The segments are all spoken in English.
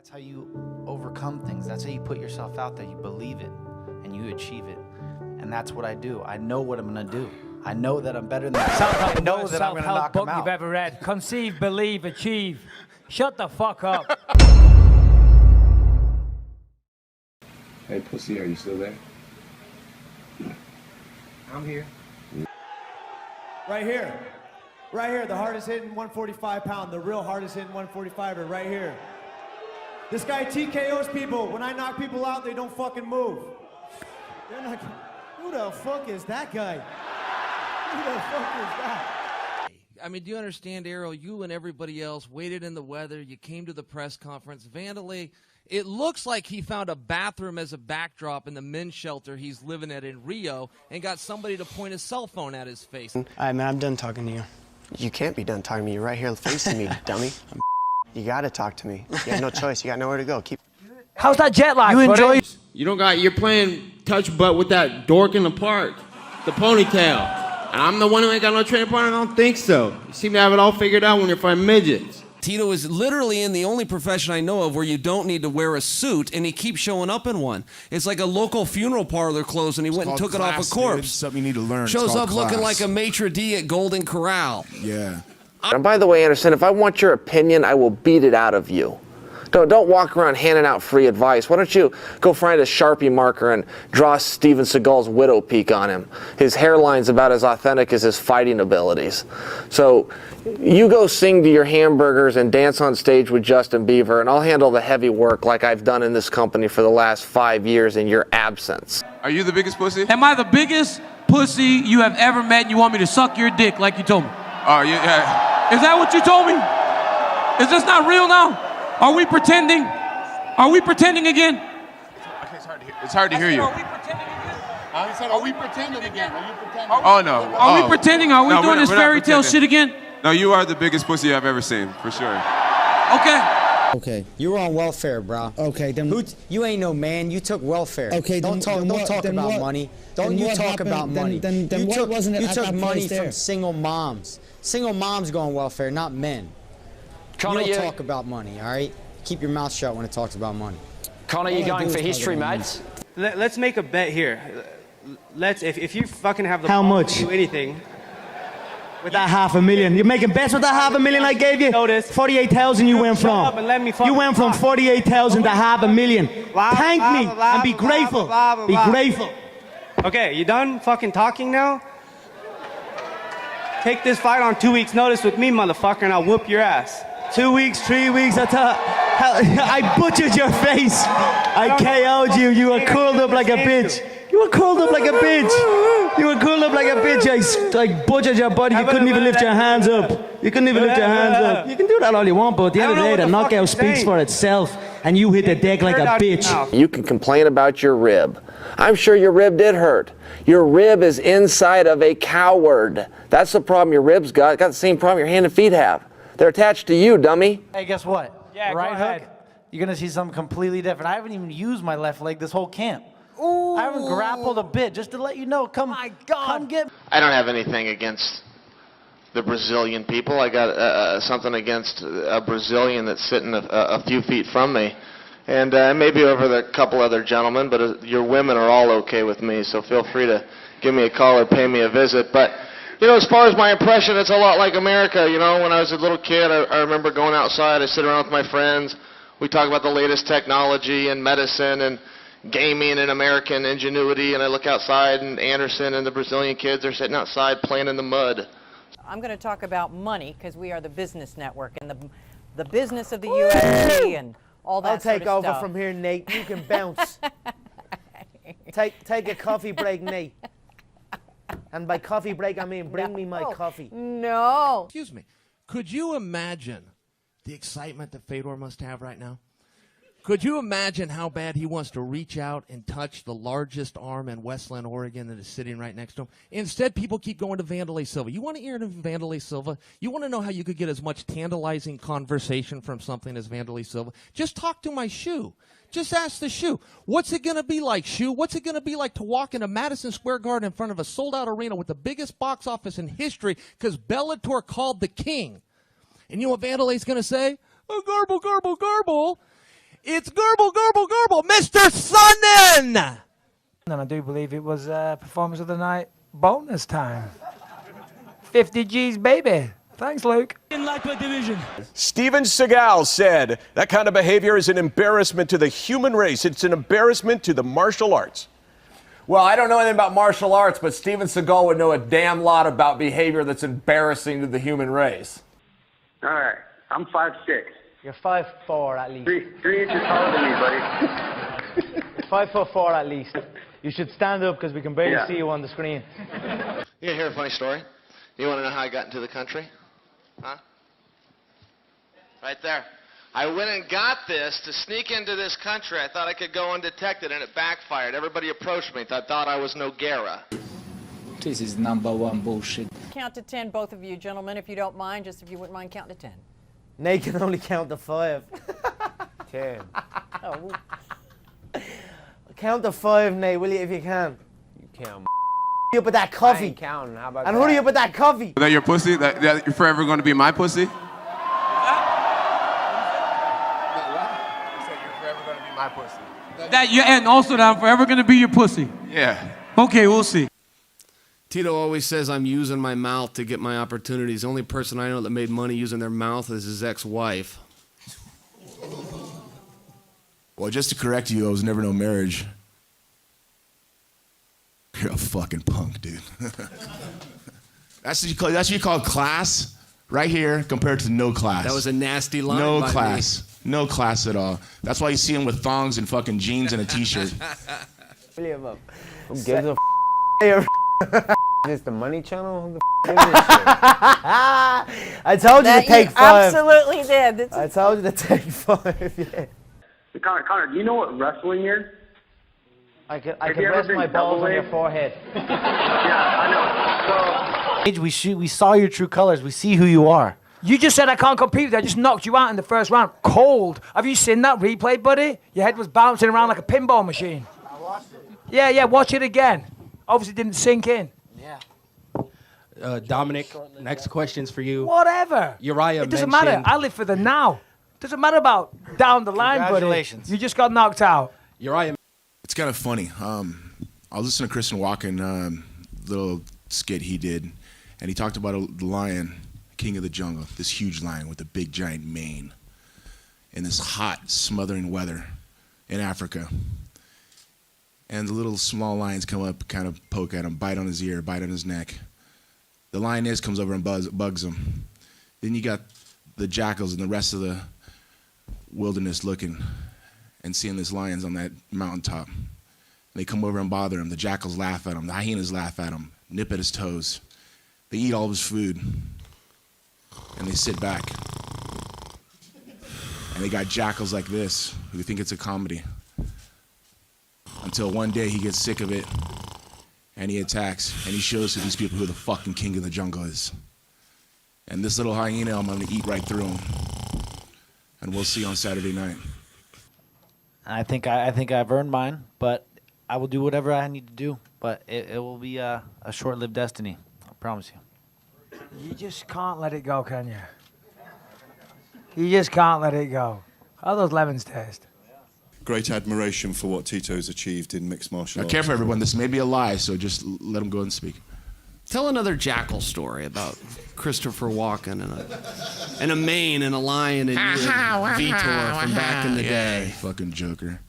That's how you overcome things. That's how you put yourself out there. You believe it and you achieve it. And that's what I do. I know what I'm going to do. I know that I'm better than that. I know that I'm going to knock them out. You've ever read. Conceive, believe, achieve. Shut the fuck up. Hey, pussy, are you still there? I'm here. Right here. Right here, the hardest hitting 145 pound, the real hardest hitting 145er right here. This guy TKOs people. When I knock people out, they don't fucking move. They're not. Who the fuck is that guy? Who the fuck is that? I mean, do you understand, Errol? You and everybody else waited in the weather. You came to the press conference. Vandalay, it looks like he found a bathroom as a backdrop in the men's shelter he's living at in Rio and got somebody to point his cell phone at his face. All right, man, I'm done talking to you. You can't be done talking to me. You're right here facing me, dummy. You gotta talk to me. You have no choice. You got nowhere to go. How's that jet lag? You enjoy. You don't got. You're playing touch butt with that dork in the park, the ponytail. And I'm the one who ain't got no training partner. I don't think so. You seem to have it all figured out when you're fighting midgets. Tito is literally in the only profession I know of where you don't need to wear a suit, and he keeps showing up in one. It's like a local funeral parlor clothes, and he went and took it off a corpse. It's something you need to learn. Shows up looking like a maitre d' at Golden Corral. Yeah. And by the way, Anderson, if I want your opinion, I will beat it out of you. Don't walk around handing out free advice. Why don't you go find a Sharpie marker and draw Steven Seagal's widow peak on him? His hairline's about as authentic as his fighting abilities. So you go sing to your hamburgers and dance on stage with Justin Bieber, and I'll handle the heavy work like I've done in this company for the last 5 years in your absence. Are you the biggest pussy? Am I the biggest pussy you have ever met and you want me to suck your dick like you told me? Oh, yeah. Is that what you told me? Is this not real now? Are we pretending? Are we pretending again? It's hard to hear you. Are we pretending again? I said, are we pretending again? Are you pretending? Oh, no. Are we pretending? Are we doing this fairy tale shit again? No, you are the biggest pussy I've ever seen, for sure. Okay. Okay, you were on welfare, bro. Okay, then you ain't no man. You took welfare. Okay, don't talk about money. Don't you talk about money. Then what wasn't it? You took money there? from single moms. Single moms go on welfare, not men. Connor, you don't talk about money, all right? Keep your mouth shut when it talks about money. Connor, you going for history, mate? Let's make a bet here. If you fucking have the How ball much? to do anything. With that $500,000. You're making bets with that $500,000 I gave you? Notice. 48,000 you went Shut up from. and let me You went from 48,000 to $500,000. Thank me and be grateful. Be grateful. Okay, you done fucking talking now? Take this fight on 2 weeks' notice with me, motherfucker, and I'll whoop your ass. 2 weeks, 3 weeks, I butchered your face. I KO'd you. You were curled up like a bitch. You were curled up like a bitch. You were curled up like a bitch. I butchered your body. You couldn't even lift your hands up. You couldn't even lift your hands up. You can do that all you want, but at the end of the day, the knockout speaks for itself, and you hit the deck like a bitch. You can complain about your rib. I'm sure your rib did hurt. Your rib is inside of a coward. That's the problem your rib's got. Got the same problem your hand and feet have. They're attached to you, dummy. Hey, guess what? Yeah, right go hook, ahead. you're going to see something completely different. I haven't even used my left leg this whole camp. Ooh. I haven't grappled a bit, just to let you know. Come get. I don't have anything against the Brazilian people. I got something against a Brazilian that's sitting a few feet from me. And maybe over the couple other gentlemen, but your women are all okay with me, so feel free to give me a call or pay me a visit. But, you know, as far as my impression, it's a lot like America. You know, when I was a little kid, I remember going outside, I sit around with my friends, we talk about the latest technology and medicine and gaming and American ingenuity, and I look outside and Anderson and the Brazilian kids are sitting outside playing in the mud. I'm going to talk about money because we are the business network and the business of the UFC and all that I'll take over stuff. from here, Nate. You can bounce. Take a coffee break, Nate. And by coffee break, I mean bring me my coffee. No. Excuse me. Could you imagine the excitement that Fedor must have right now? Could you imagine how bad he wants to reach out and touch the largest arm in Westland, Oregon that is sitting right next to him? Instead, people keep going to Vandalay Silva. You want to hear Vandalay Silva? You want to know how you could get as much tantalizing conversation from something as Vandalay Silva? Just talk to my shoe. Just ask the shoe. What's it going to be like, shoe? What's it going to be like to walk into Madison Square Garden in front of a sold-out arena with the biggest box office in history because Bellator called the king? And you know what Vandalay's going to say? Oh, garble, garble, garble. It's Gerbil, Gerbil, Gerbil, Mr. Sundin! And I do believe it was performance of the night bonus time. 50 G's, baby. Thanks, Luke. In lightweight division. Steven Seagal said that kind of behavior is an embarrassment to the human race. It's an embarrassment to the martial arts. Well, I don't know anything about martial arts, but Steven Seagal would know a damn lot about behavior that's embarrassing to the human race. All right. I'm 5'6". You're 5'4" at least. 3 inches taller than me, buddy. 5'4" at least. You should stand up because we can barely Yeah. see you on the screen. You hear a funny story? You want to know how I got into the country? Huh? Right there. I went and got this to sneak into this country. I thought I could go undetected, and it backfired. Everybody approached me. Thought I was Nogueira. This is #1 bullshit. Count to 10, both of you, gentlemen, if you don't mind, just if you wouldn't mind counting to 10. Nate can only count to 5. 10. Oh, Count to 5, Nate, will you, if you can? You can't. You up with that coffee. I ain't counting. How about And that? hurry up with that coffee. That your pussy? That you're forever going to be my pussy? You said you're forever going to be my pussy. And also that I'm forever going to be your pussy. Yeah. Okay, we'll see. Tito always says I'm using my mouth to get my opportunities. The only person I know that made money using their mouth is his ex-wife. Well, just to correct you, I was never no marriage. You're a fucking punk, dude. That's what you call class, right here, compared to no class. That was a nasty line. No by class. No class at all. That's why you see him with thongs and fucking jeans and a t-shirt. William up. Who gives a f? Is this the Money Channel? Who the f gives a shit? I told you to take 5. Absolutely did. I told you to take 5, yeah. Connor, do you know what wrestling is? I can you ever rest been my balls on your double-A? forehead. Yeah, I know. So, We saw your true colors. We see who you are. You just said I can't compete with you. I just knocked you out in the first round. Cold. Have you seen that replay, buddy? Your head was bouncing around like a pinball machine. I watched it. Yeah, watch it again. Obviously didn't sink in. Yeah. Dominic, next question's for you. Whatever. Uriah It doesn't matter. I live for the now. Doesn't matter about down the line, buddy. Congratulations. You just got knocked out. Uriah. It's kind of funny. I was listening to Christian Walken, little skit he did, and he talked about the lion, king of the jungle, this huge lion with a big giant mane, in this hot, smothering weather in Africa. And the little small lions come up, kind of poke at him, bite on his ear, bite on his neck. The lioness comes over and bugs him. Then you got the jackals and the rest of the wilderness looking and seeing this lion's on that mountaintop. And they come over and bother him. The jackals laugh at him. The hyenas laugh at him, nip at his toes. They eat all of his food. And they sit back. And they got jackals like this who think it's a comedy. Until one day he gets sick of it and he attacks and he shows to these people who the fucking king of the jungle is. And this little hyena, I'm gonna eat right through him. And we'll see on Saturday night. I think I've earned mine, but I will do whatever I need to do. But it will be a short-lived destiny. I promise you. You just can't let it go, can you? You just can't let it go. How those lemons taste? Great admiration for what Tito's achieved in mixed martial Now, arts. careful, everyone. This may be a lie, so just let him go and speak. Tell another jackal story about Christopher Walken and a mane and a lion and you and Vitor from back in the day. Fucking joker.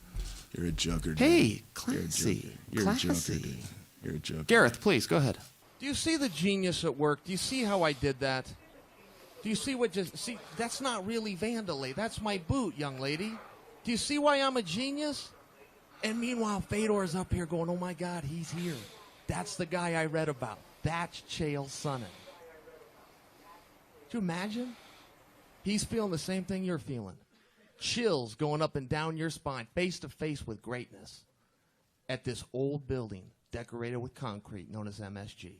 You're a joker, dude. Hey, classy. You're a joker, dude. You're a joker. Gareth, please, go ahead. Do you see the genius at work? Do you see how I did that? Do you see see, that's not really Vandalay. That's my boot, young lady. Do you see why I'm a genius? And meanwhile, Fedor's up here going, oh my God, he's here. That's the guy I read about. That's Chael Sonnen. Could you imagine? He's feeling the same thing you're feeling. Chills going up and down your spine, face to face with greatness at this old building decorated with concrete known as MSG.